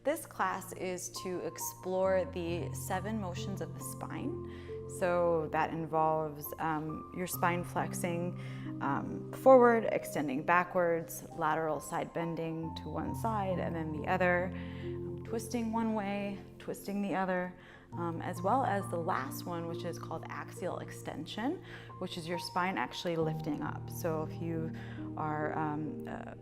This class is to explore the 7 motions of the spine. So that involves your spine flexing forward, extending backwards, lateral side bending to one side and then the other, twisting one way, twisting the other, as well as the last one, which is called axial extension, which is your spine actually lifting up. So if you are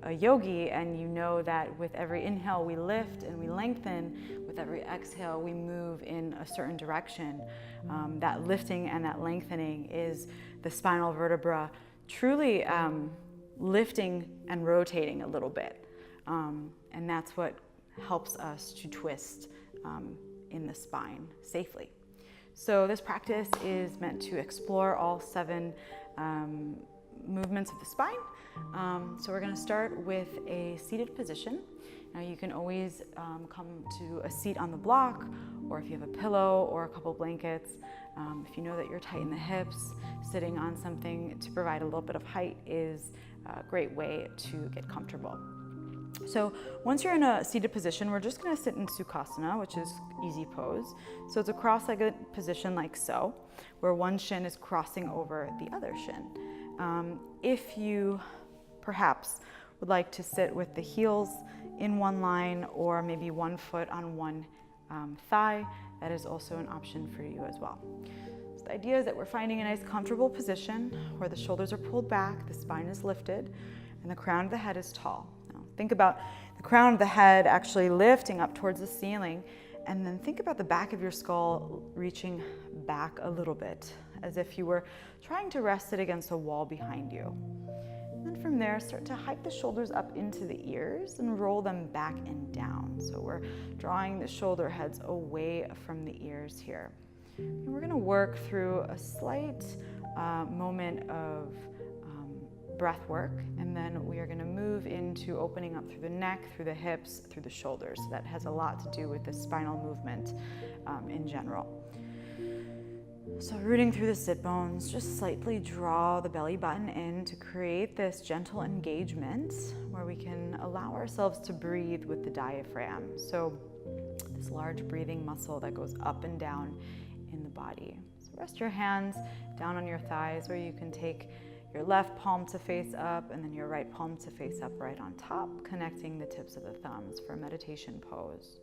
a yogi and you know that with every inhale we lift and we lengthen, with every exhale we move in a certain direction, that lifting and that lengthening is the spinal vertebra truly lifting and rotating a little bit. And that's what helps us to twist in the spine safely. So this practice is meant to explore all 7 movements of the spine. So we're going to start with a seated position. Now you can always come to a seat on the block, or if you have a pillow or a couple blankets. If you know that you're tight in the hips, sitting on something to provide a little bit of height is a great way to get comfortable. So once you're in a seated position, we're just going to sit in Sukhasana, which is easy pose. So it's a cross-legged position like so, where one shin is crossing over the other shin. If you perhaps would like to sit with the heels in one line or maybe one foot on one thigh, that is also an option for you as well. So the idea is that we're finding a nice comfortable position where the shoulders are pulled back, the spine is lifted, and the crown of the head is tall. Think about the crown of the head actually lifting up towards the ceiling, and then think about the back of your skull reaching back a little bit, as if you were trying to rest it against a wall behind you. And then from there, start to hike the shoulders up into the ears and roll them back and down. So we're drawing the shoulder heads away from the ears here. And we're going to work through a slight moment of breath work, and then we are going to move into opening up through the neck, through the hips, through the shoulders. So that has a lot to do with the spinal movement in general. So rooting through the sit bones, just slightly draw the belly button in to create this gentle engagement where we can allow ourselves to breathe with the diaphragm. So this large breathing muscle that goes up and down in the body. So rest your hands down on your thighs, where you can take your left palm to face up and then your right palm to face up right on top, connecting the tips of the thumbs for a meditation pose.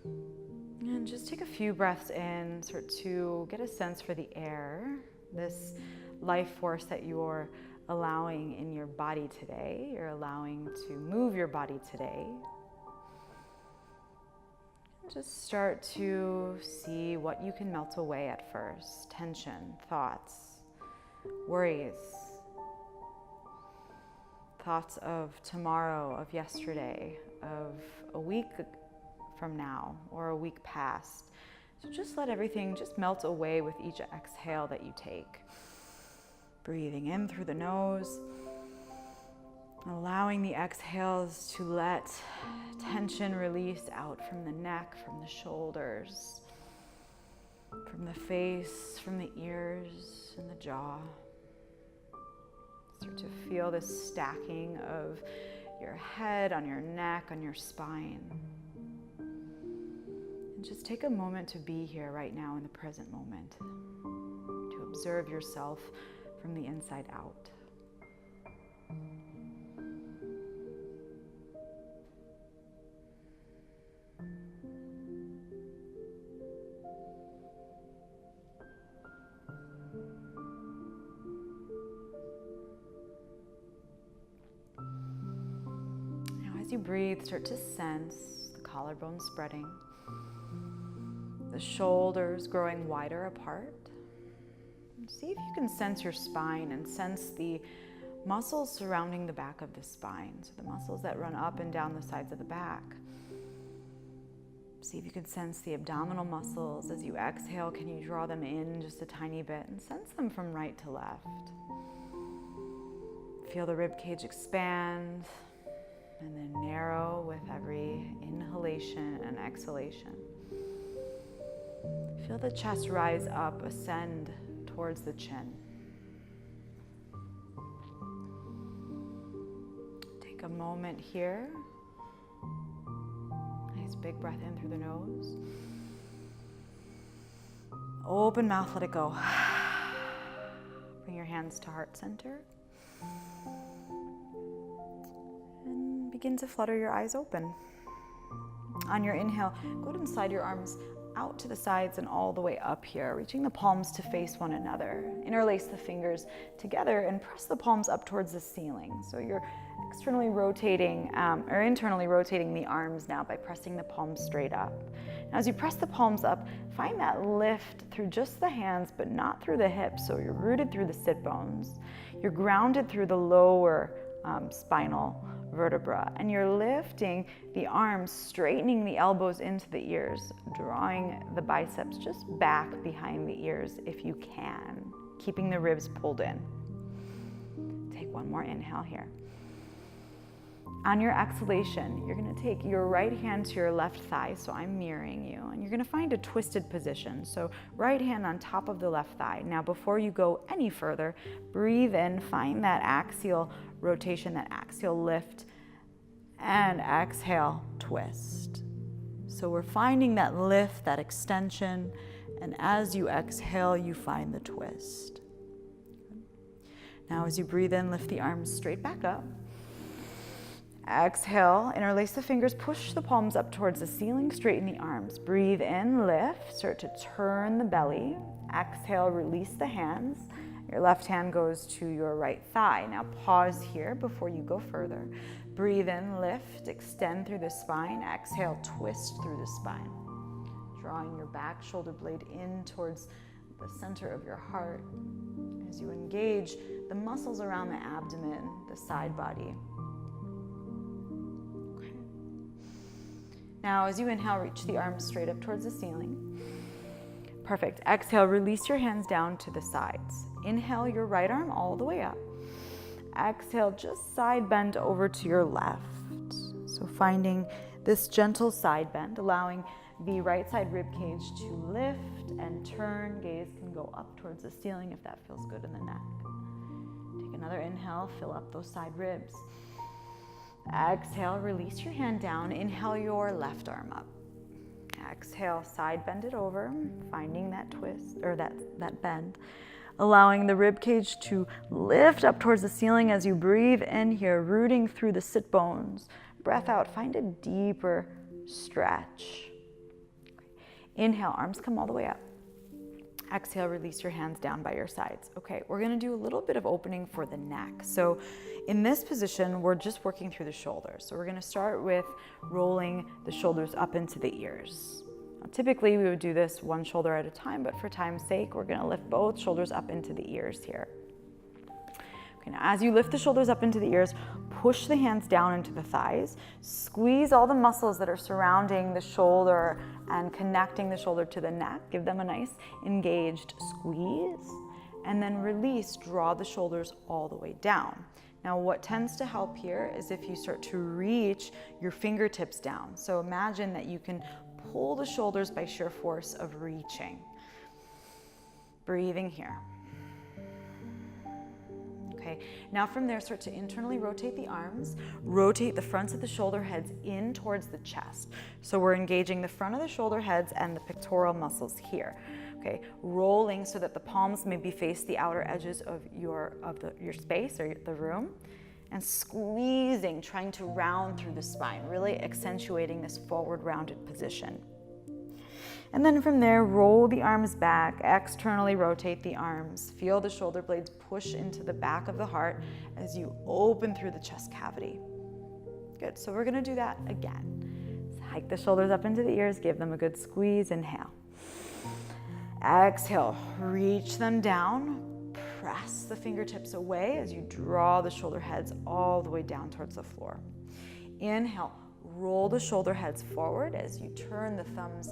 And just take a few breaths in, sort to get a sense for the air, this life force that you're allowing in your body today. You're allowing to move your body today. And just start to see what you can melt away at first. Tension, thoughts, worries, thoughts of tomorrow, of yesterday, of a week from now, or a week past. So just let everything just melt away with each exhale that you take. Breathing in through the nose, allowing the exhales to let tension release out from the neck, from the shoulders, from the face, from the ears and the jaw. Start to feel this stacking of your head on your neck, on your spine. And just take a moment to be here right now in the present moment, to observe yourself from the inside out. As you breathe, start to sense the collarbone spreading, the shoulders growing wider apart. And see if you can sense your spine and sense the muscles surrounding the back of the spine, so the muscles that run up and down the sides of the back. See if you can sense the abdominal muscles. As you exhale, can you draw them in just a tiny bit and sense them from right to left. Feel the rib cage expand and then narrow with every inhalation and exhalation. Feel the chest rise up, ascend towards the chin. Take a moment here big breath in through the nose. Open mouth, let it go. Bring your hands to heart center. And begin to flutter your eyes open. On your inhale, go ahead and slide your arms out to the sides and all the way up here, reaching the palms to face one another. Interlace the fingers together and press the palms up towards the ceiling. So you're externally rotating or internally rotating the arms now by pressing the palms straight up. Now, as you press the palms up, find that lift through just the hands, but not through the hips. So you're rooted through the sit bones. You're grounded through the lower spinal vertebra, and you're lifting the arms, straightening the elbows into the ears, drawing the biceps just back behind the ears if you can, keeping the ribs pulled in. Take one more inhale here. On your exhalation, you're going to take your right hand to your left thigh, so I'm mirroring you, and you're going to find a twisted position. So right hand on top of the left thigh. Now, before you go any further, breathe in, find that axial rotation, that axial lift, and exhale, twist. So we're finding that lift, that extension, and as you exhale, you find the twist. Now, as you breathe in, lift the arms straight back up. Exhale, interlace the fingers, push the palms up towards the ceiling, straighten the arms. Breathe in, lift, start to turn the belly. Exhale, release the hands. Your left hand goes to your right thigh. Now pause here before you go further. Breathe in, lift, extend through the spine. Exhale, twist through the spine. Drawing your back shoulder blade in towards the center of your heart as you engage the muscles around the abdomen, the side body. Now, as you inhale, reach the arms straight up towards the ceiling. Perfect. Exhale, release your hands down to the sides. Inhale your right arm all the way up. Exhale, just side bend over to your left. So finding this gentle side bend, allowing the right side rib cage to lift and turn. Gaze can go up towards the ceiling if that feels good in the neck. Take another inhale, fill up those side ribs. Exhale, release your hand down. Inhale your left arm up. Exhale, side bend it over, finding that twist or that bend, allowing the rib cage to lift up towards the ceiling as you breathe in here, rooting through the sit bones. Breath out, find a deeper stretch. Inhale, arms come all the way up. Exhale, release your hands down by your sides. Okay, we're gonna do a little bit of opening for the neck. So in this position, we're just working through the shoulders. So we're gonna start with rolling the shoulders up into the ears. Now, typically, we would do this one shoulder at a time, but for time's sake, we're gonna lift both shoulders up into the ears here. Okay, now as you lift the shoulders up into the ears, push the hands down into the thighs, squeeze all the muscles that are surrounding the shoulder and connecting the shoulder to the neck. Give them a nice engaged squeeze, and then release, draw the shoulders all the way down. Now, what tends to help here is if you start to reach your fingertips down. So imagine that you can pull the shoulders by sheer force of reaching. Breathing here. Okay, now from there, start to internally rotate the arms, rotate the fronts of the shoulder heads in towards the chest. So we're engaging the front of the shoulder heads and the pectoral muscles here. Okay, rolling so that the palms maybe face the outer edges of your space or the room, and squeezing, trying to round through the spine, really accentuating this forward rounded position. And then from there, roll the arms back, externally rotate the arms. Feel the shoulder blades push into the back of the heart as you open through the chest cavity. Good, so we're gonna do that again. So hike the shoulders up into the ears, give them a good squeeze, inhale. Exhale, reach them down, press the fingertips away as you draw the shoulder heads all the way down towards the floor. Inhale, roll the shoulder heads forward as you turn the thumbs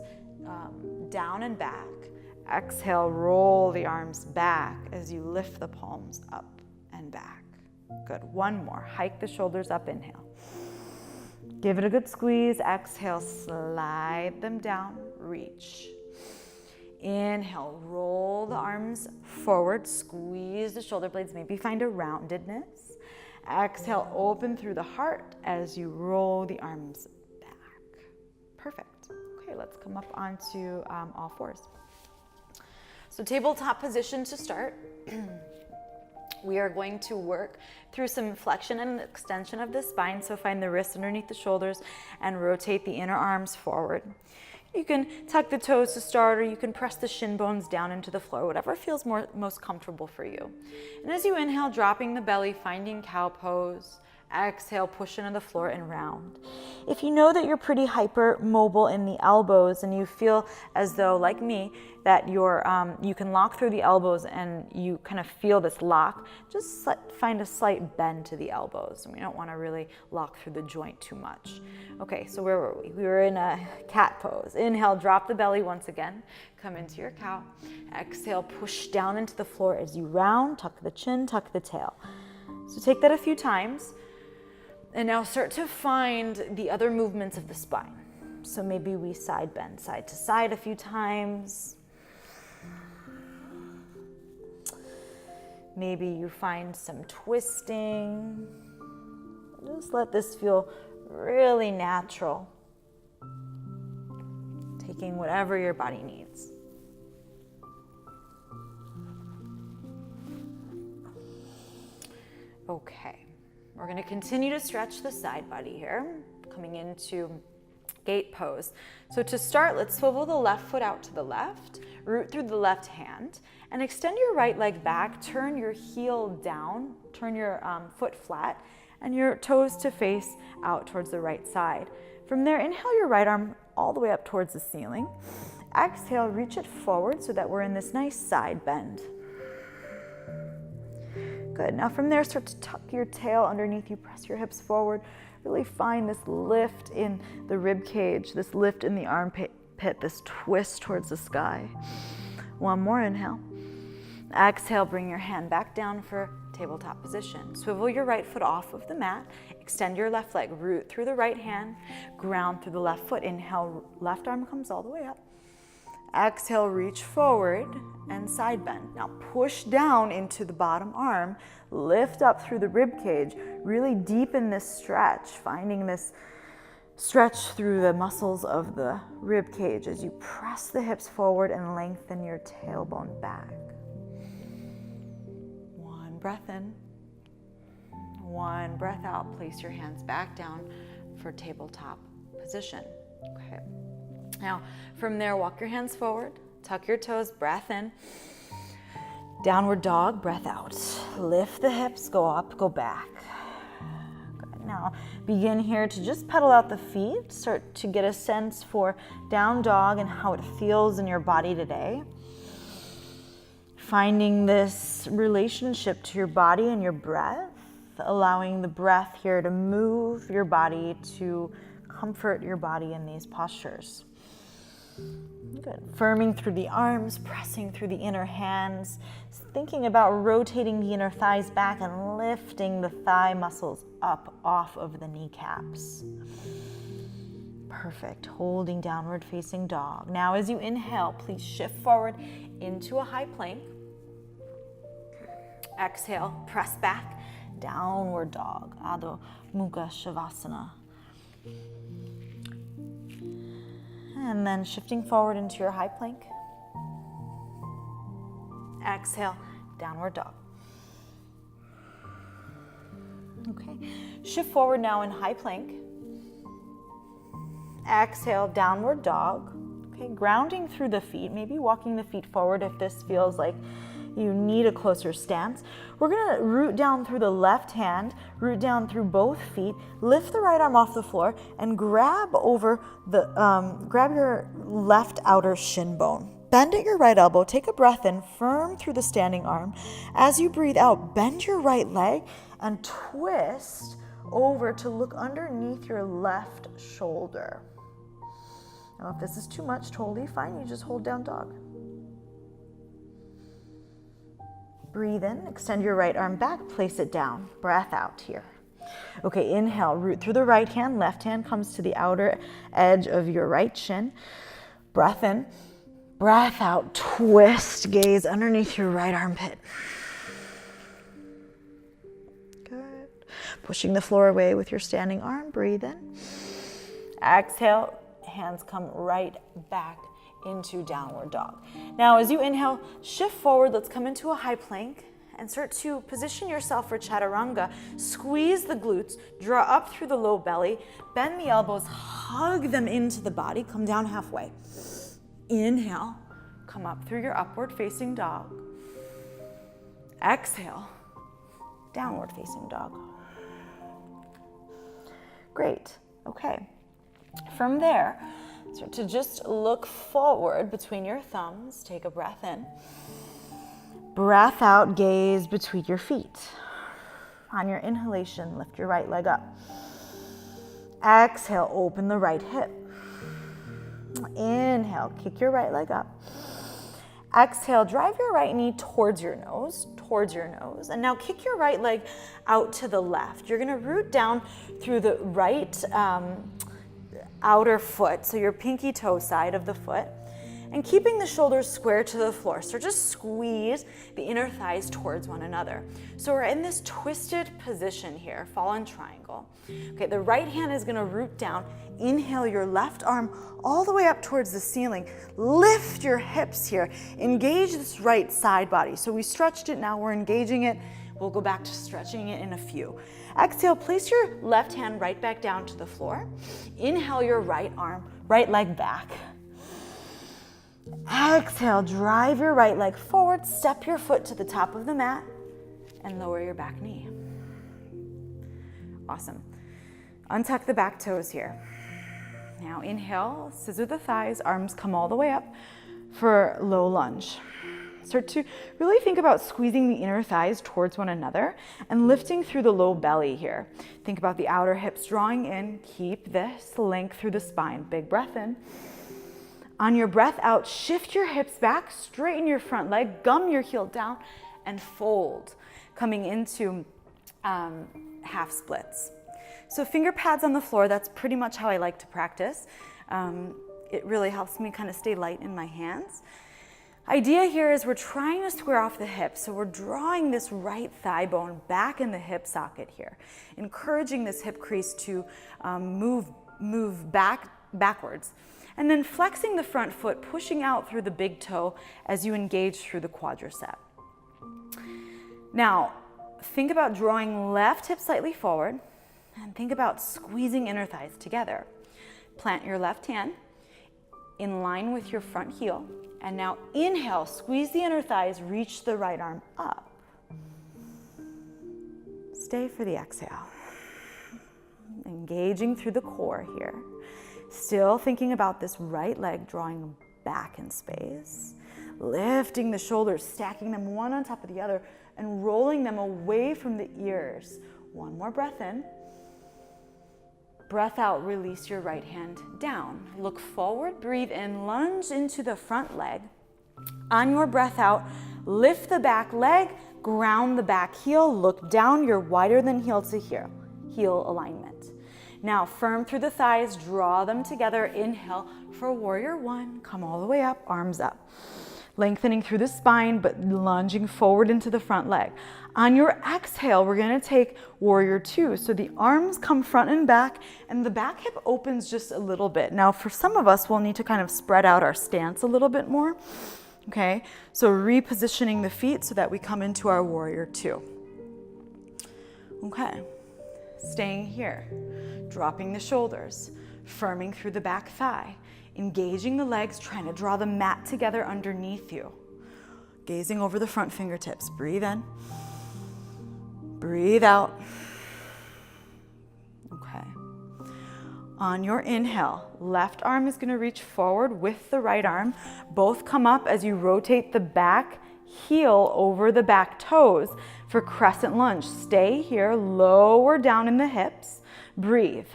down and back. Exhale, roll the arms back as you lift the palms up and back. Good, one more. Hike the shoulders up, inhale. Give it a good squeeze. Exhale, slide them down, reach. Inhale, roll the arms forward, squeeze the shoulder blades, maybe find a roundedness. Exhale, open through the heart as you roll the arms back. Perfect. Okay, let's come up onto all fours. So tabletop position to start. We are going to work through some flexion and extension of the spine. So find the wrists underneath the shoulders and rotate the inner arms forward. You can tuck the toes to start, or you can press the shin bones down into the floor, whatever feels most comfortable for you. And as you inhale, dropping the belly, finding cow pose. Exhale, push into the floor and round. If you know that you're pretty hypermobile in the elbows and you feel as though, like me, that you can lock through the elbows and you kind of feel this lock, just find a slight bend to the elbows. And we don't want to really lock through the joint too much. Okay, so where were we? We were in a cat pose. Inhale, drop the belly once again. Come into your cow. Exhale, push down into the floor as you round, tuck the chin, tuck the tail. So take that a few times. And now start to find the other movements of the spine. So maybe we side bend side to side a few times. Maybe you find some twisting. Just let this feel really natural. Taking whatever your body needs. Okay. We're going to continue to stretch the side body here, coming into gate pose. So to start, let's swivel the left foot out to the left, root through the left hand, and extend your right leg back, turn your heel down, turn your foot flat, and your toes to face out towards the right side. From there, inhale your right arm all the way up towards the ceiling. Exhale, reach it forward so that we're in this nice side bend. Good. Now from there, start to tuck your tail underneath you, press your hips forward. Really find this lift in the rib cage, this lift in the armpit, this twist towards the sky. One more inhale. Exhale, bring your hand back down for tabletop position. Swivel your right foot off of the mat, extend your left leg, root through the right hand, ground through the left foot. Inhale, left arm comes all the way up. Exhale, reach forward and side bend. Now push down into the bottom arm, lift up through the rib cage, really deepen this stretch, finding this stretch through the muscles of the rib cage as you press the hips forward and lengthen your tailbone back. One breath in, one breath out. Place your hands back down for tabletop position. Okay. Now, from there, walk your hands forward, tuck your toes, breath in. Downward dog, breath out. Lift the hips, go up, go back. Good. Now, begin here to just pedal out the feet. Start to get a sense for down dog and how it feels in your body today. Finding this relationship to your body and your breath, allowing the breath here to move your body, to comfort your body in these postures. Good. Firming through the arms, pressing through the inner hands, thinking about rotating the inner thighs back and lifting the thigh muscles up off of the kneecaps. Perfect. Holding downward facing dog. Now as you inhale, please shift forward into a high plank. Exhale, press back, downward dog, Adho Mukha Shavasana. And then shifting forward into your high plank. Exhale, downward dog. Okay, shift forward now in high plank. Exhale, downward dog. Okay, grounding through the feet, maybe walking the feet forward if this feels like you need a closer stance. We're gonna root down through the left hand, root down through both feet, lift the right arm off the floor, and grab over the, grab your left outer shin bone. Bend at your right elbow, take a breath in, firm through the standing arm. As you breathe out, bend your right leg and twist over to look underneath your left shoulder. Now, if this is too much, totally fine. You just hold down dog. Breathe in, extend your right arm back, place it down. Breath out here. Okay, inhale, root through the right hand. Left hand comes to the outer edge of your right shin. Breath in, breath out, twist, gaze underneath your right armpit. Good. Pushing the floor away with your standing arm. Breathe in. Exhale, hands come right back into downward dog. Now, as you inhale, shift forward. Let's come into a high plank and start to position yourself for chaturanga. Squeeze the glutes, draw up through the low belly, bend the elbows, hug them into the body, come down halfway. Inhale, come up through your upward facing dog. Exhale, downward facing dog. Great, okay. From there, start to just look forward between your thumbs. Take a breath in. Breath out, gaze between your feet. On your inhalation, lift your right leg up. Exhale, open the right hip. Inhale, kick your right leg up. Exhale, drive your right knee towards your nose. And now kick your right leg out to the left. You're gonna root down through the right outer foot, so your pinky toe side of the foot, and keeping the shoulders square to the floor. So just squeeze the inner thighs towards one another. So we're in this twisted position here, fallen triangle. Okay, the right hand is gonna root down. Inhale your left arm all the way up towards the ceiling. Lift your hips here. Engage this right side body. So we stretched it, now we're engaging it. We'll go back to stretching it in a few. Exhale, place your left hand right back down to the floor. Inhale your right leg back. Exhale, drive your right leg forward, step your foot to the top of the mat, and lower your back knee. Awesome. Untuck the back toes here. Now inhale, scissor the thighs, arms come all the way up for low lunge. Start to really think about squeezing the inner thighs towards one another and lifting through the low belly here. Think about the outer hips drawing in. Keep this length through the spine. Big breath in. On your breath out, shift your hips back, straighten your front leg, gum your heel down, and fold, coming into half splits. So finger pads on the floor, that's pretty much how I like to practice. It really helps me kind of stay light in my hands. Idea here is we're trying to square off the hips, so we're drawing this right thigh bone back in the hip socket here, encouraging this hip crease to move backwards. And then flexing the front foot, pushing out through the big toe as you engage through the quadricep. Now, think about drawing left hip slightly forward and think about squeezing inner thighs together. Plant your left hand in line with your front heel. And now inhale, squeeze the inner thighs, reach the right arm up. Stay for the exhale. Engaging through the core here. Still thinking about this right leg drawing back in space. Lifting the shoulders, stacking them one on top of the other and rolling them away from the ears. One more breath in. Breath out, release your right hand down. Look forward, breathe in, lunge into the front leg. On your breath out, lift the back leg, ground the back heel, look down, you're wider than heel to heel alignment. Now firm through the thighs, draw them together. Inhale for warrior one, come all the way up, arms up. Lengthening through the spine, but lunging forward into the front leg. On your exhale, we're gonna take warrior two. So the arms come front and back, and the back hip opens just a little bit. Now for some of us, we'll need to kind of spread out our stance a little bit more. Okay, so repositioning the feet so that we come into our warrior two. Okay, staying here, dropping the shoulders, firming through the back thigh, engaging the legs, trying to draw the mat together underneath you. Gazing over the front fingertips. Breathe in. Breathe out. Okay. On your inhale, left arm is going to reach forward with the right arm. Both come up as you rotate the back heel over the back toes for crescent lunge. Stay here, lower down in the hips. Breathe.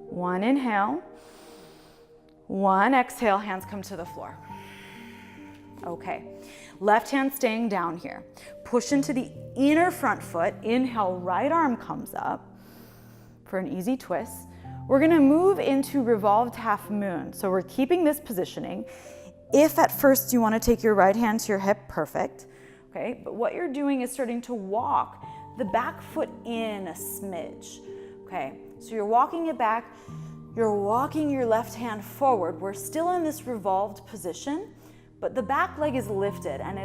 One inhale. One exhale, hands come to the floor. Okay, left hand staying down here. Push into the inner front foot. Inhale, right arm comes up for an easy twist. We're gonna move into revolved half moon. So we're keeping this positioning. If at first you wanna take your right hand to your hip, perfect. Okay, but what you're doing is starting to walk the back foot in a smidge. Okay, so you're walking it back, You're walking your left hand forward. We're still in this revolved position, but the back leg is lifted and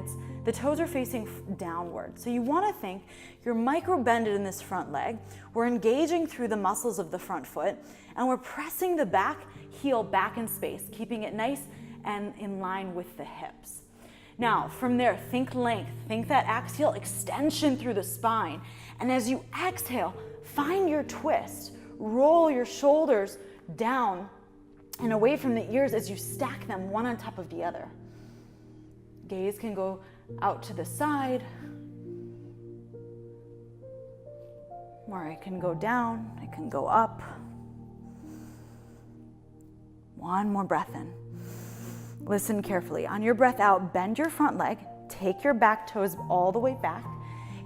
the toes are facing downward. So you want to think you're micro bended in this front leg. We're engaging through the muscles of the front foot, and we're pressing the back heel back in space, keeping it nice and in line with the hips. Now, from there, think length. Think that axial extension through the spine. And as you exhale, find your twist. Roll your shoulders down and away from the ears as you stack them one on top of the other. Gaze can go out to the side, or it can go down, it can go up. One more breath in. Listen carefully. On your breath out, bend your front leg, take your back toes all the way back,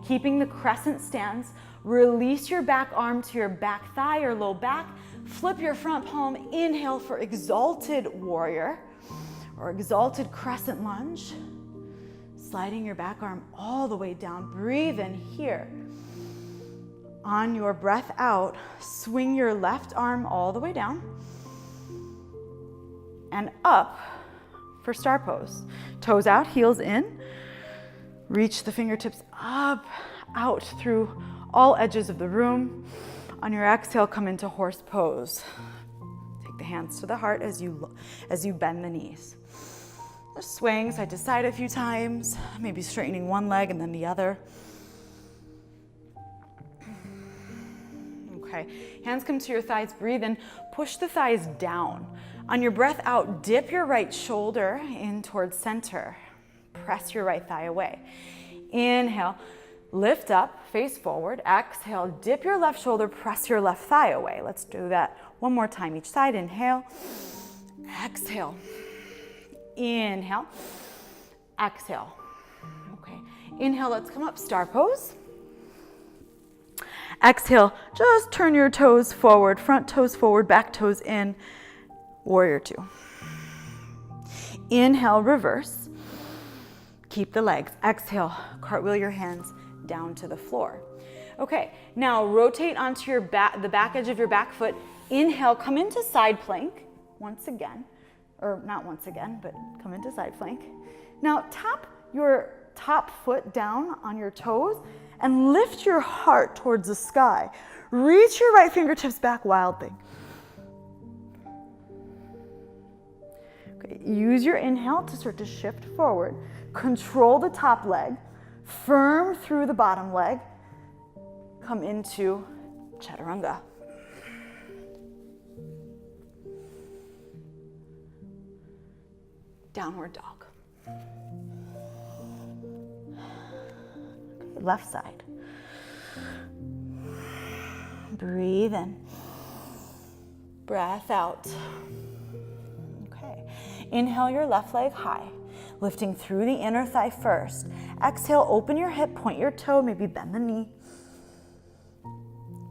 keeping the crescent stance. Release your back arm to your back thigh or low back. Flip your front palm. Inhale for exalted warrior or exalted crescent lunge. Sliding your back arm all the way down. Breathe in here. On your breath out, swing your left arm all the way down and up for star pose. Toes out, heels in. Reach the fingertips up, out through all edges of the room. On your exhale, come into horse pose. Take the hands to the heart as you bend the knees. Just swing side to side a few times, maybe straightening one leg and then the other. Okay, hands come to your thighs, breathe in, push the thighs down. On your breath out, dip your right shoulder in towards center. Press your right thigh away. Inhale, lift up, face forward. Exhale, dip your left shoulder, press your left thigh away. Let's do that one more time each side. Inhale, exhale, inhale, exhale. Okay, inhale, let's come up, star pose. Exhale, just turn your toes forward, front toes forward, back toes in, warrior two. Inhale, reverse. Keep the legs. Exhale, cartwheel your hands down to the floor. Okay, now rotate onto your the back edge of your back foot. Inhale, come into side plank once again, or not once again, but come into side plank. Now tap your top foot down on your toes and lift your heart towards the sky. Reach your right fingertips back wildly. Okay, use your inhale to start to shift forward. Control the top leg, firm through the bottom leg. Come into chaturanga. Downward dog. Okay, left side. Breathe in. Breath out. Okay. Inhale your left leg high, lifting through the inner thigh first. Exhale, open your hip, point your toe, maybe bend the knee.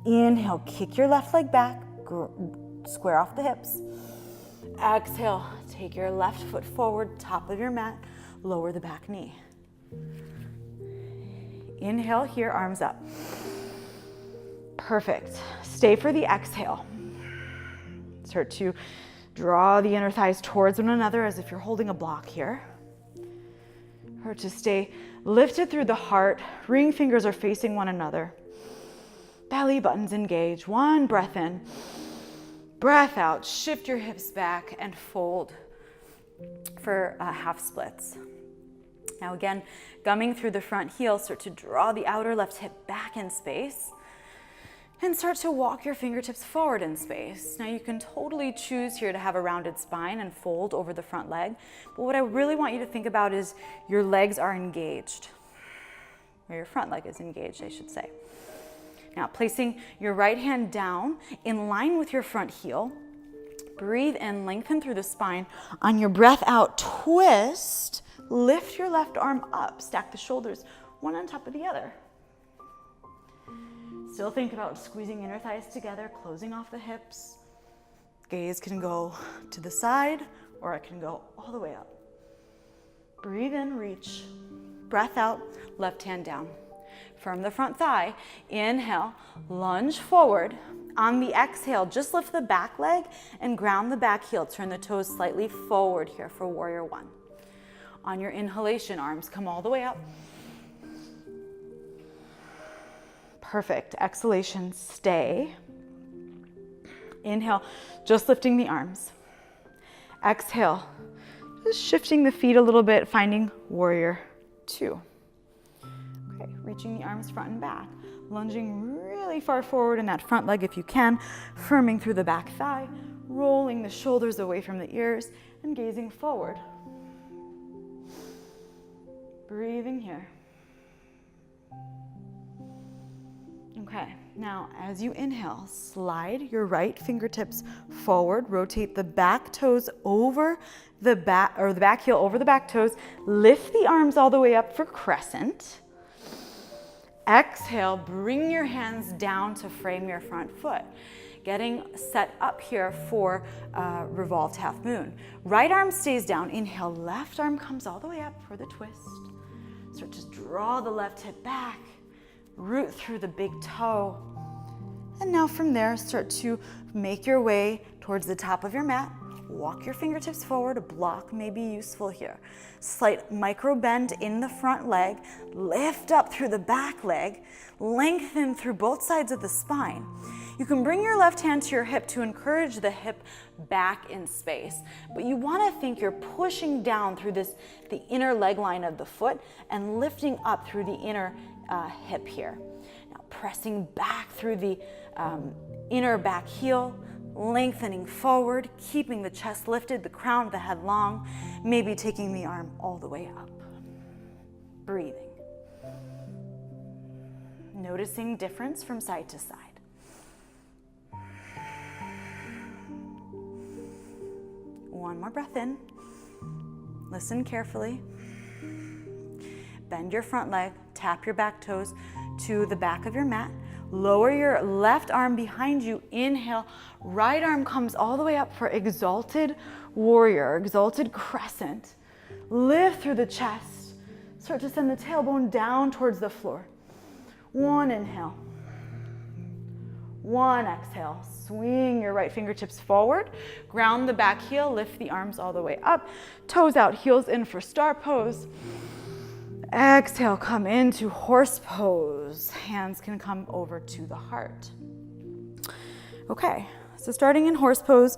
Inhale, kick your left leg back, square off the hips. Exhale, take your left foot forward, top of your mat, lower the back knee. Inhale here, arms up. Perfect. Stay for the exhale. Start to draw the inner thighs towards one another as if you're holding a block here. Or to stay lifted through the heart. Ring fingers are facing one another. Belly buttons engage. One breath in. Breath out. Shift your hips back and fold for half splits. Now again, gumming through the front heel, start to draw the outer left hip back in space. And start to walk your fingertips forward in space. Now you can totally choose here to have a rounded spine and fold over the front leg. But what I really want you to think about is your legs are engaged. Or your front leg is engaged, I should say. Now placing your right hand down in line with your front heel. Breathe in, lengthen through the spine. On your breath out, twist. Lift your left arm up. Stack the shoulders one on top of the other. Still think about squeezing inner thighs together, closing off the hips. Gaze can go to the side or it can go all the way up. Breathe in, reach. Breath out, left hand down. From the front thigh, inhale, lunge forward. On the exhale, just lift the back leg and ground the back heel. Turn the toes slightly forward here for warrior one. On your inhalation, arms come all the way up. Perfect. Exhalation, stay. Inhale, just lifting the arms. Exhale, just shifting the feet a little bit, finding warrior two. Okay, reaching the arms front and back. Lunging really far forward in that front leg if you can, firming through the back thigh, rolling the shoulders away from the ears, and gazing forward. Breathing here. Okay, now as you inhale, slide your right fingertips forward, rotate the back toes over the back, or the back heel over the back toes, lift the arms all the way up for crescent. Exhale, bring your hands down to frame your front foot. Getting set up here for revolved half moon. Right arm stays down. Inhale, left arm comes all the way up for the twist. Start to draw the left hip back, root through the big toe. And now from there, start to make your way towards the top of your mat. Walk your fingertips forward, a block may be useful here. Slight micro bend in the front leg, lift up through the back leg, lengthen through both sides of the spine. You can bring your left hand to your hip to encourage the hip back in space, but you want to think you're pushing down through the inner leg line of the foot and lifting up through the inner hip here. Now pressing back through the inner back heel, lengthening forward, keeping the chest lifted, the crown of the head long, maybe taking the arm all the way up. Breathing. Noticing difference from side to side. One more breath in. Listen carefully. Bend your front leg, tap your back toes to the back of your mat. Lower your left arm behind you. Inhale, right arm comes all the way up for exalted warrior, exalted crescent. Lift through the chest. Start to send the tailbone down towards the floor. One inhale. One exhale. Swing your right fingertips forward. Ground the back heel. Lift the arms all the way up. Toes out, heels in for star pose. Exhale, come into horse pose. Hands can come over to the heart. Okay, so starting in horse pose,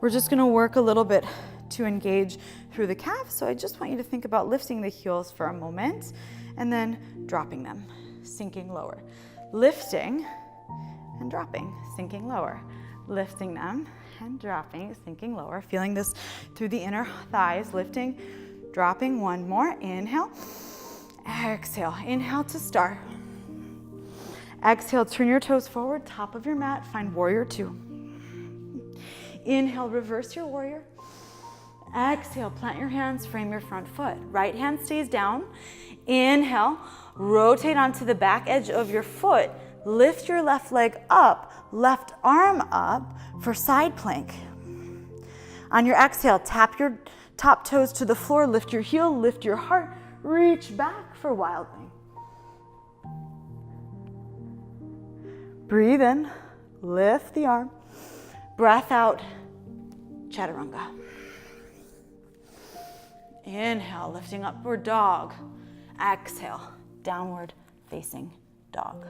we're just gonna work a little bit to engage through the calf. So I just want you to think about lifting the heels for a moment and then dropping them, sinking lower. Lifting and dropping, sinking lower. Lifting them and dropping, sinking lower. Feeling this through the inner thighs, lifting, dropping. One more, inhale. Exhale, inhale to star. Exhale, turn your toes forward, top of your mat, find warrior two. Inhale, reverse your warrior. Exhale, plant your hands, frame your front foot. Right hand stays down. Inhale, rotate onto the back edge of your foot. Lift your left leg up, left arm up for side plank. On your exhale, tap your top toes to the floor, lift your heel, lift your heart, reach back for wild wing. Breathe in, lift the arm, breath out, chaturanga. Inhale, lifting upward dog. Exhale, downward facing dog.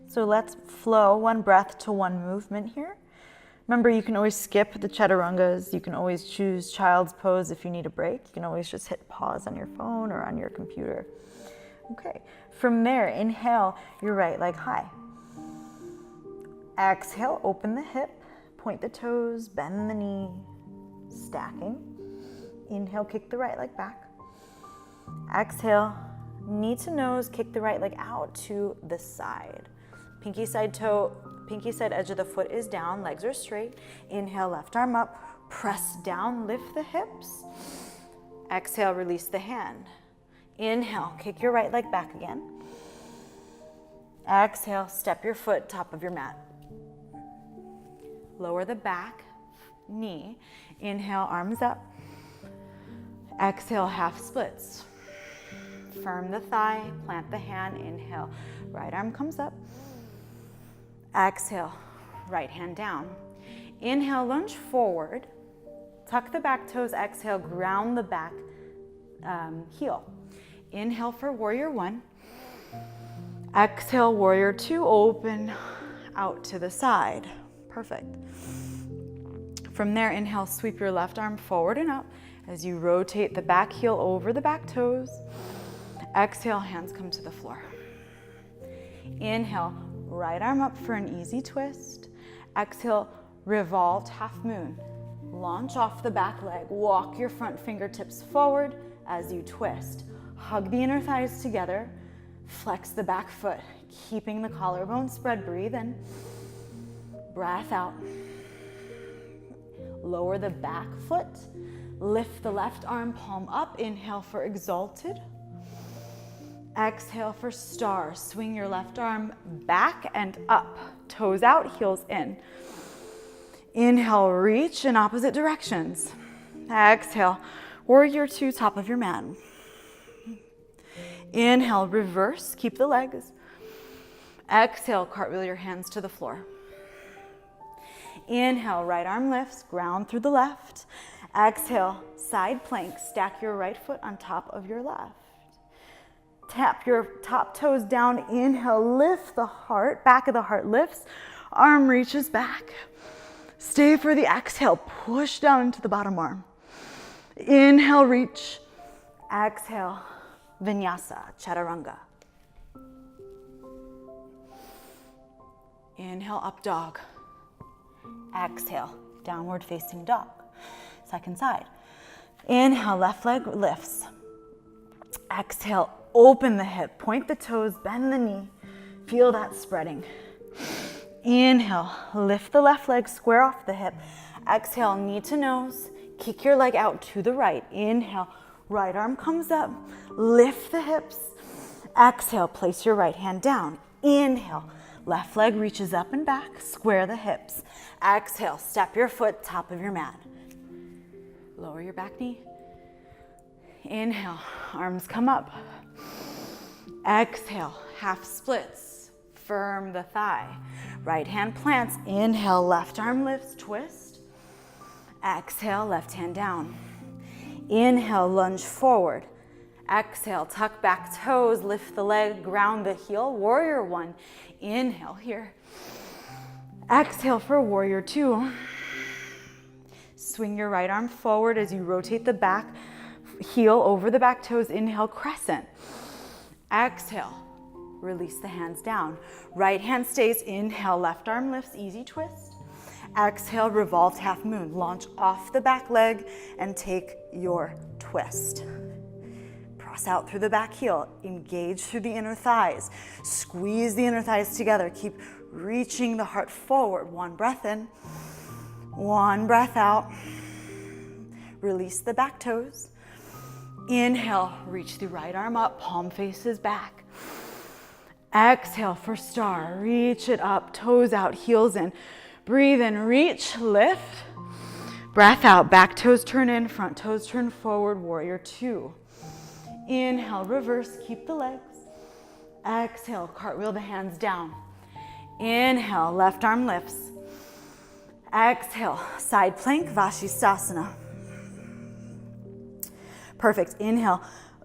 So let's flow one breath to one movement here. Remember, you can always skip the chaturangas. You can always choose child's pose if you need a break. You can always just hit pause on your phone or on your computer. Okay, from there, inhale your right leg high. Exhale, open the hip, point the toes, bend the knee, stacking. Inhale, kick the right leg back. Exhale, knee to nose, kick the right leg out to the side. Pinky side toe, pinky side edge of the foot is down, legs are straight. Inhale, left arm up, press down, lift the hips. Exhale, release the hand. Inhale, kick your right leg back again. Exhale, step your foot top of your mat. Lower the back knee. Inhale, arms up. Exhale, half splits. Firm the thigh, plant the hand. Inhale, right arm comes up. Exhale, right hand down. Inhale, lunge forward. Tuck the back toes. Exhale, ground the back heel. Inhale for warrior one. Exhale, warrior two. Open out to the side. Perfect. From there, inhale, sweep your left arm forward and up as you rotate the back heel over the back toes. Exhale, hands come to the floor. Inhale, right arm up for an easy twist. Exhale, revolved half moon. Launch off the back leg. Walk your front fingertips forward as you twist. Hug the inner thighs together. Flex the back foot, keeping the collarbone spread. Breathe in. Breath out. Lower the back foot. Lift the left arm, palm up. Inhale for exalted. Exhale for star. Swing your left arm back and up. Toes out, heels in. Inhale, reach in opposite directions. Exhale, warrior two, top of your mat. Inhale, reverse, keep the legs. Exhale, cartwheel your hands to the floor. Inhale, right arm lifts, ground through the left. Exhale, side plank, stack your right foot on top of your left. Tap your top toes down. Inhale, lift the heart, back of the heart lifts, arm reaches back. Stay for the exhale, push down into the bottom arm. Inhale, reach. Exhale, vinyasa, chaturanga. Inhale, up dog. Exhale, downward facing dog. Second side. Inhale, left leg lifts. Exhale, open the hip, point the toes, bend the knee. Feel that spreading. Inhale, lift the left leg, square off the hip. Exhale, knee to nose. Kick your leg out to the right. Inhale, right arm comes up. Lift the hips. Exhale, place your right hand down. Inhale, left leg reaches up and back. Square the hips. Exhale, step your foot, top of your mat. Lower your back knee. Inhale, arms come up. Exhale, half splits. Firm the thigh. Right hand plants. Inhale, left arm lifts, twist. Exhale, left hand down. Inhale, lunge forward. Exhale, tuck back toes, lift the leg, ground the heel. Warrior one. Inhale here. Exhale for warrior two. Swing your right arm forward as you rotate the back heel over the back toes. Inhale, crescent. Exhale, release the hands down. Right hand stays. Inhale, left arm lifts, easy twist. Exhale, revolved half moon. Launch off the back leg and take your twist. Press out through the back heel. Engage through the inner thighs. Squeeze the inner thighs together. Keep reaching the heart forward. One breath in. One breath out. Release the back toes. Inhale, reach the right arm up, palm faces back. Exhale for star, reach it up, toes out, heels in. Breathe in, reach, lift. Breath out, back toes turn in, front toes turn forward, warrior two. Inhale, reverse, keep the legs. Exhale, cartwheel the hands down. Inhale, left arm lifts. Exhale, side plank, Vashisthasana. Perfect. Inhale,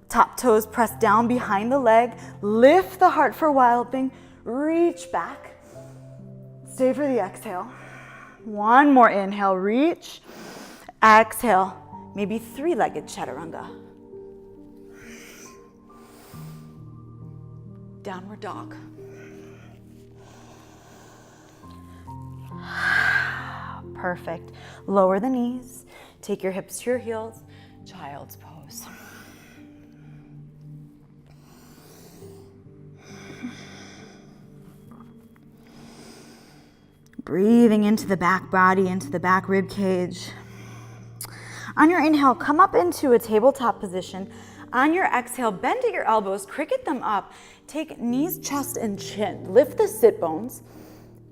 top toes press down behind the leg. Lift the heart for wild thing. Reach back. Stay for the exhale. One more inhale, reach. Exhale, maybe three-legged chaturanga. Downward dog. Perfect. Lower the knees. Take your hips to your heels. Child's pose. Breathing into the back body, into the back rib cage. On your inhale, come up into a tabletop position. On your exhale, bend at your elbows, cricket them up. Take knees, chest, and chin. Lift the sit bones.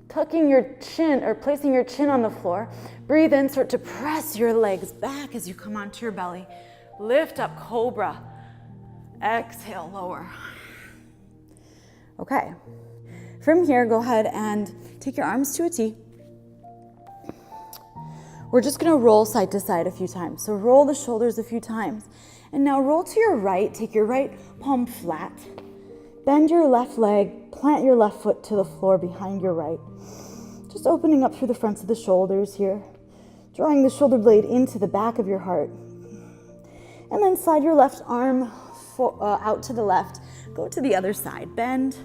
Tucking your chin or placing your chin on the floor. Breathe in, start to press your legs back as you come onto your belly. Lift up, cobra. Exhale, lower. Okay. From here, go ahead and take your arms to a T. We're just gonna roll side to side a few times. So roll the shoulders a few times. And now roll to your right, take your right palm flat. Bend your left leg, plant your left foot to the floor behind your right. Just opening up through the fronts of the shoulders here. Drawing the shoulder blade into the back of your heart. And then slide your left arm out to the left. Go to the other side. Bend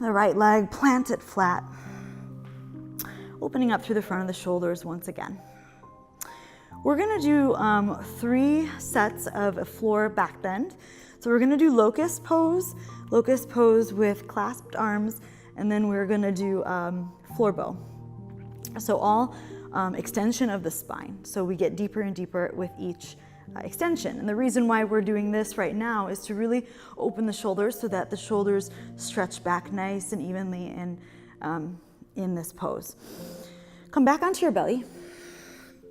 the right leg, plant it flat. Opening up through the front of the shoulders once again. We're gonna do 3 sets of a floor back bend. So we're gonna do locust pose with clasped arms, and then we're gonna do floor bow. So all extension of the spine. So we get deeper and deeper with each extension. And the reason why we're doing this right now is to really open the shoulders so that the shoulders stretch back nice and evenly in this pose. Come back onto your belly.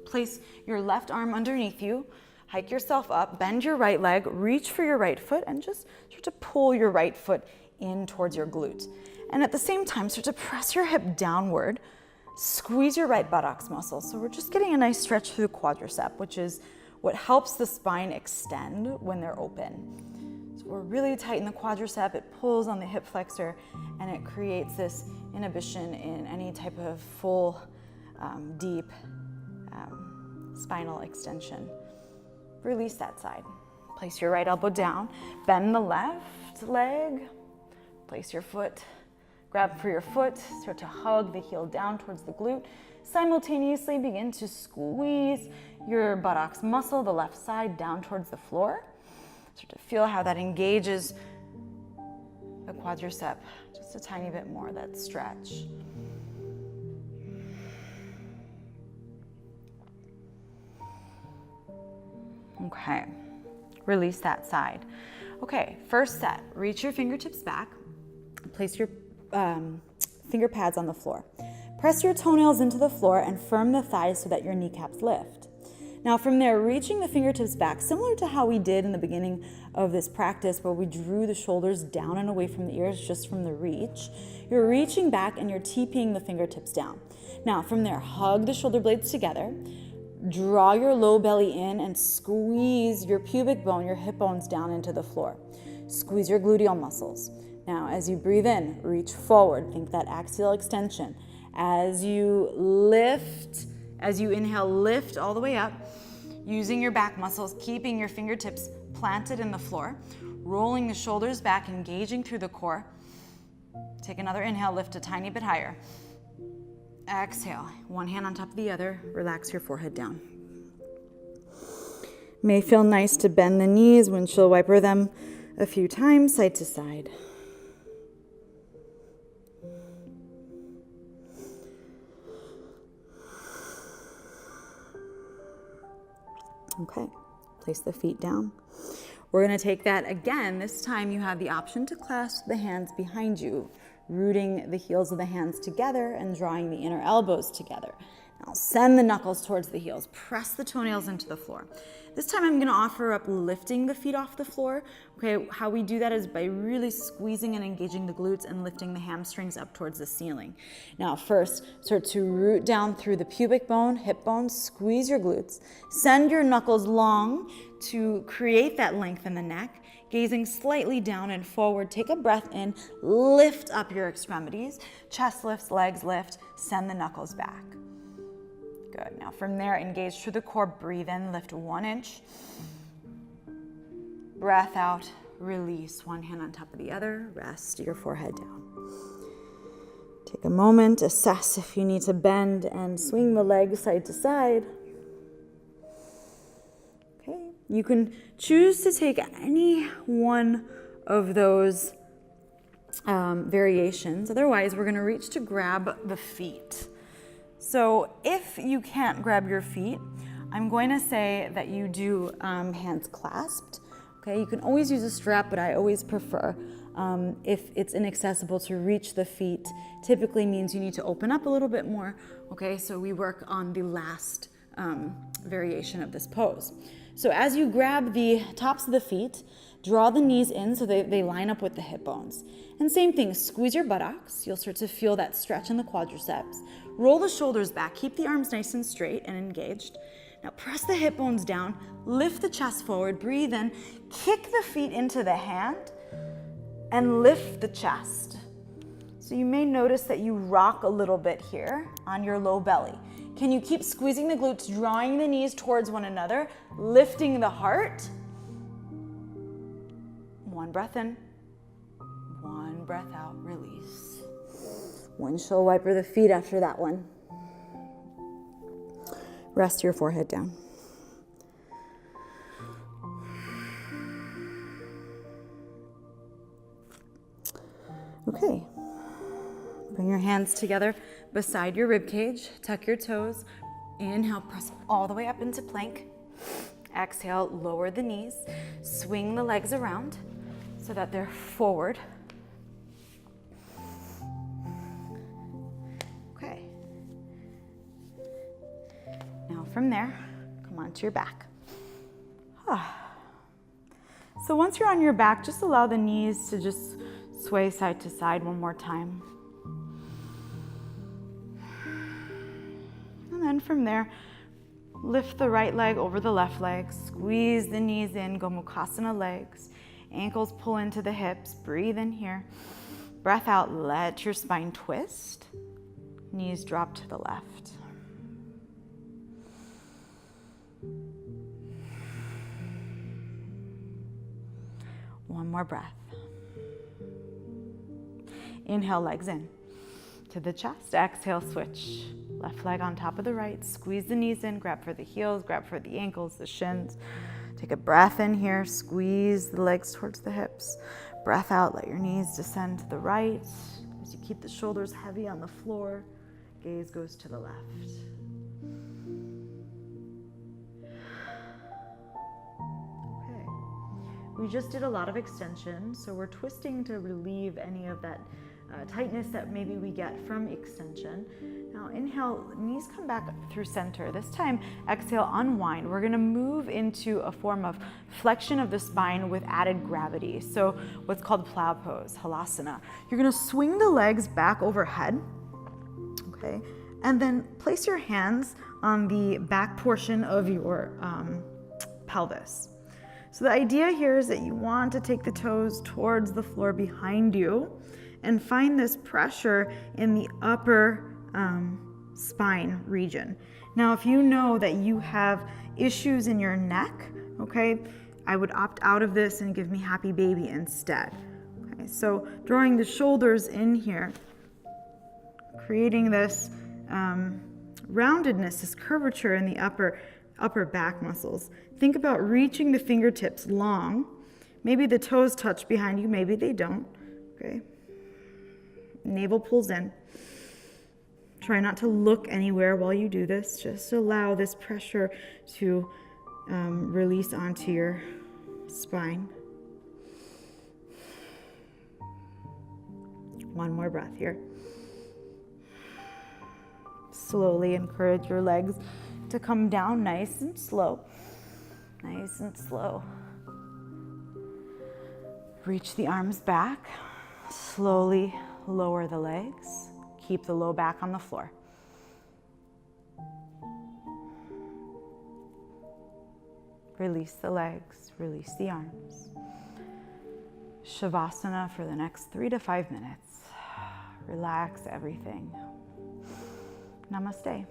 Place your left arm underneath you. Hike yourself up, bend your right leg, reach for your right foot, and just start to pull your right foot in towards your glute. And at the same time, start to press your hip downward. Squeeze your right buttocks muscle. So we're just getting a nice stretch through the quadricep, which is what helps the spine extend when they're open. So we're really tight in the quadricep, it pulls on the hip flexor, and it creates this inhibition in any type of full, deep spinal extension. Release that side. Place your right elbow down, bend the left leg, place your foot, grab for your foot, start to hug the heel down towards the glute. Simultaneously begin to squeeze your buttocks muscle, the left side, down towards the floor. Start to feel how that engages the quadricep just a tiny bit more, that stretch. Okay, release that side. Okay, first set, reach your fingertips back, place your finger pads on the floor. Press your toenails into the floor and firm the thighs so that your kneecaps lift. Now from there, reaching the fingertips back, similar to how we did in the beginning of this practice where we drew the shoulders down and away from the ears just from the reach, you're reaching back and you're TPing the fingertips down. Now from there, hug the shoulder blades together, draw your low belly in and squeeze your pubic bone, your hip bones down into the floor. Squeeze your gluteal muscles. Now as you breathe in, reach forward, think that axial extension. As you lift, as you inhale, lift all the way up, using your back muscles, keeping your fingertips planted in the floor, rolling the shoulders back, engaging through the core. Take another inhale, lift a tiny bit higher. Exhale, one hand on top of the other, relax your forehead down. May feel nice to bend the knees, windshield wiper them a few times, side to side. Okay, place the feet down. We're gonna take that again. This time you have the option to clasp the hands behind you, rooting the heels of the hands together and drawing the inner elbows together. Now send the knuckles towards the heels. Press the toenails into the floor. This time I'm gonna offer up lifting the feet off the floor. Okay, how we do that is by really squeezing and engaging the glutes and lifting the hamstrings up towards the ceiling. Now first, start to root down through the pubic bone, hip bone, squeeze your glutes. Send your knuckles long to create that length in the neck. Gazing slightly down and forward, take a breath in, lift up your extremities. Chest lifts, legs lift, send the knuckles back. Good, now from there, engage through the core, breathe in, lift 1 inch. Breath out, release, one hand on top of the other, rest your forehead down. Take a moment, assess if you need to bend and swing the legs side to side. Okay, you can choose to take any one of those variations. Otherwise, we're gonna reach to grab the feet. So if you can't grab your feet, I'm going to say that you do hands clasped. Okay, you can always use a strap, but I always prefer, if it's inaccessible, to reach the feet. Typically means you need to open up a little bit more. Okay, so we work on the last variation of this pose. So as you grab the tops of the feet, draw the knees in so they line up with the hip bones. And same thing, squeeze your buttocks. You'll start to feel that stretch in the quadriceps. Roll the shoulders back, keep the arms nice and straight and engaged. Now press the hip bones down, lift the chest forward, breathe in, kick the feet into the hand, and lift the chest. So you may notice that you rock a little bit here on your low belly. Can you keep squeezing the glutes, drawing the knees towards one another, lifting the heart? One breath in, one breath out, release. Windshield wiper the feet after that one. Rest your forehead down. Okay. Bring your hands together beside your rib cage. Tuck your toes. Inhale, press all the way up into plank. Exhale, lower the knees. Swing the legs around so that they're forward. Okay. Now from there, come onto your back. So once you're on your back, just allow the knees to just sway side to side one more time. And then from there, lift the right leg over the left leg, squeeze the knees in, Gomukhasana legs, ankles pull into the hips, breathe in here. Breath out, let your spine twist, knees drop to the left. One more breath. Inhale, legs in to the chest. Exhale, switch. Left leg on top of the right. Squeeze the knees in. Grab for the heels. Grab for the ankles, the shins. Take a breath in here. Squeeze the legs towards the hips. Breath out. Let your knees descend to the right. As you keep the shoulders heavy on the floor, gaze goes to the left. Okay. We just did a lot of extension, so we're twisting to relieve any of that tightness that maybe we get from extension. Now inhale, knees come back through center. This time, exhale, unwind. We're gonna move into a form of flexion of the spine with added gravity. So what's called plow pose, halasana. You're gonna swing the legs back overhead, okay? And then place your hands on the back portion of your pelvis. So the idea here is that you want to take the toes towards the floor behind you and find this pressure in the upper spine region. Now, if you know that you have issues in your neck, okay, I would opt out of this and give me happy baby instead. Okay, so drawing the shoulders in here, creating this roundedness, this curvature in the upper back muscles. Think about reaching the fingertips long. Maybe the toes touch behind you, maybe they don't, okay? Navel pulls in. Try not to look anywhere while you do this. Just allow this pressure to release onto your spine. One more breath here. Slowly encourage your legs to come down nice and slow. Nice and slow. Reach the arms back. Slowly lower the legs. Keep the low back on the floor. Release the legs, release the arms. Shavasana for the next 3 to 5 minutes. Relax everything. Namaste.